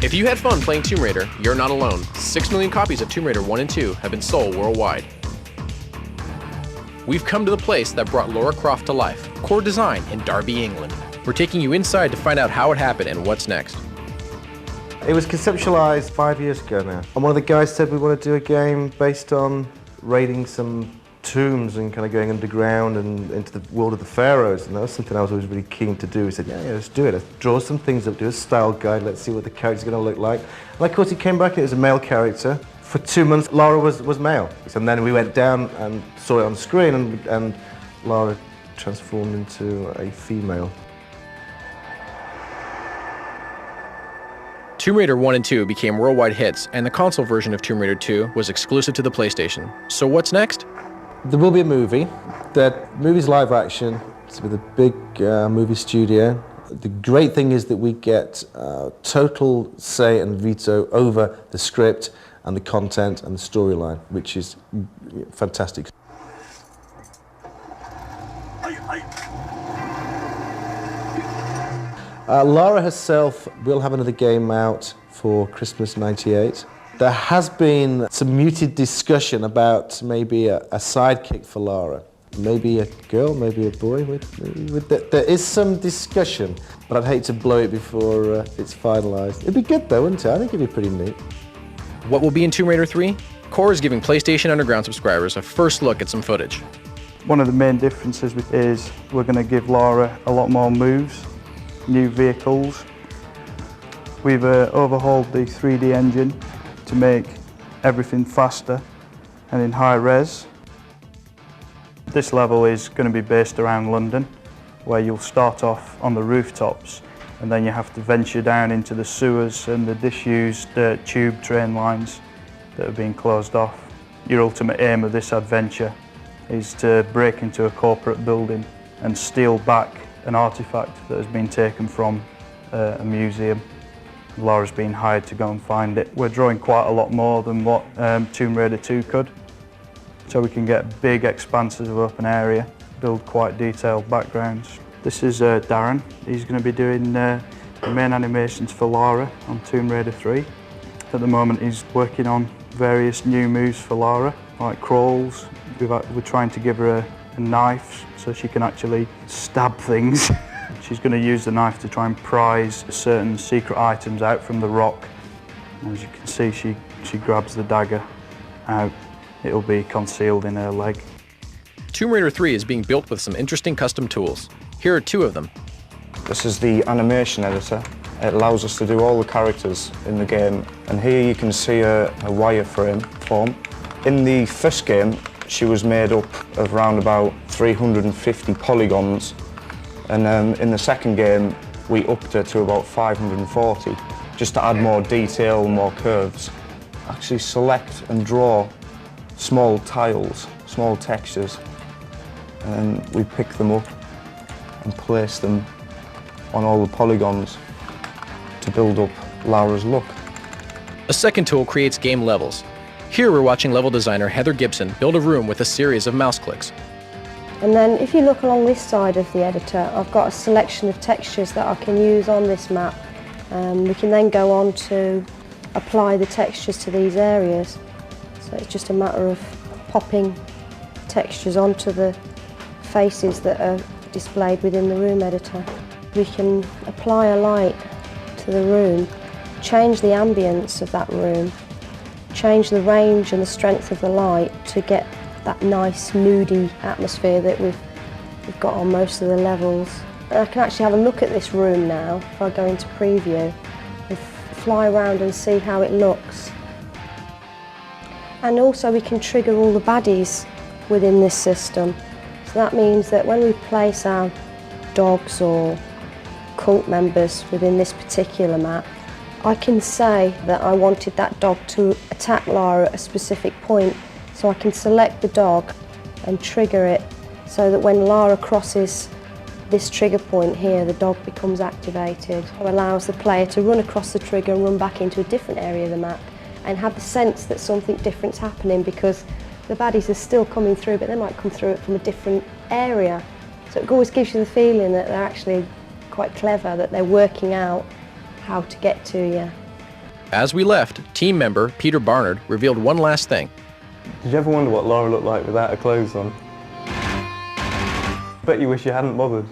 If you had fun playing Tomb Raider, you're not alone. 6 million copies of Tomb Raider 1 and 2 have been sold worldwide. We've come to the place that brought Lara Croft to life, Core Design in Derby, England. We're taking you inside to find out how it happened and what's next. It was conceptualized 5 years ago now. And one of the guys said we want to do a game based on raiding some tombs and kind of going underground and into the world of the pharaohs, and that was something I was always really keen to do. He said, yeah, let's do it. Let's draw some things up, do a style guide, let's see what the character's going to look like. And of course he came back and it was a male character. For 2 months Lara was male. And then we went down and saw it on screen and Lara transformed into a female. Tomb Raider 1 and 2 became worldwide hits, and the console version of Tomb Raider 2 was exclusive to the PlayStation. So what's next? There will be a movie. The movie's live action. It's with a big movie studio. The great thing is that we get total say and veto over the script and the content and the storyline, which is fantastic. Lara herself will have another game out for Christmas '98. There has been some muted discussion about maybe a sidekick for Lara. Maybe a girl, maybe a boy. There is some discussion, but I'd hate to blow it before it's finalised. It'd be good though, wouldn't it? I think it'd be pretty neat. What will be in Tomb Raider 3? Core is giving PlayStation Underground subscribers a first look at some footage. One of the main differences is we're going to give Lara a lot more moves, new vehicles. We've overhauled the 3D engine to make everything faster and in high res. This level is going to be based around London, where you'll start off on the rooftops and then you have to venture down into the sewers and the disused tube train lines that have been closed off. Your ultimate aim of this adventure is to break into a corporate building and steal back an artefact that has been taken from a museum. Lara's been hired to go and find it. We're drawing quite a lot more than what Tomb Raider 2 could, so we can get big expanses of open area, build quite detailed backgrounds. This is Darren. He's going to be doing the main animations for Lara on Tomb Raider 3. At the moment he's working on various new moves for Lara, like crawls. We're trying to give her a knife so she can actually stab things. She's going to use the knife to try and prise certain secret items out from the rock. As you can see, she grabs the dagger out. It'll be concealed in her leg. Tomb Raider 3 is being built with some interesting custom tools. Here are 2 of them. This is the animation editor. It allows us to do all the characters in the game. And here you can see a wireframe form. In the first game, she was made up of around about 350 polygons. And in the second game, we upped her to about 540, just to add more detail, more curves. Actually select and draw small tiles, small textures, and we pick them up and place them on all the polygons to build up Lara's look. A second tool creates game levels. Here we're watching level designer Heather Gibson build a room with a series of mouse clicks. And then if you look along this side of the editor, I've got a selection of textures that I can use on this map. We can then go on to apply the textures to these areas. So it's just a matter of popping textures onto the faces that are displayed within the room editor. We can apply a light to the room, change the ambience of that room, change the range and the strength of the light to get that nice moody atmosphere that we've got on most of the levels. And I can actually have a look at this room now if I go into preview and fly around and see how it looks. And also we can trigger all the baddies within this system. So that means that when we place our dogs or cult members within this particular map, I can say that I wanted that dog to attack Lara at a specific point. So I can select the dog and trigger it so that when Lara crosses this trigger point here, the dog becomes activated. It allows the player to run across the trigger and run back into a different area of the map and have the sense that something different's happening, because the baddies are still coming through, but they might come through it from a different area. So it always gives you the feeling that they're actually quite clever, that they're working out how to get to you. As we left, team member Peter Barnard revealed one last thing. Did you ever wonder what Lara looked like without her clothes on? Bet you wish you hadn't bothered.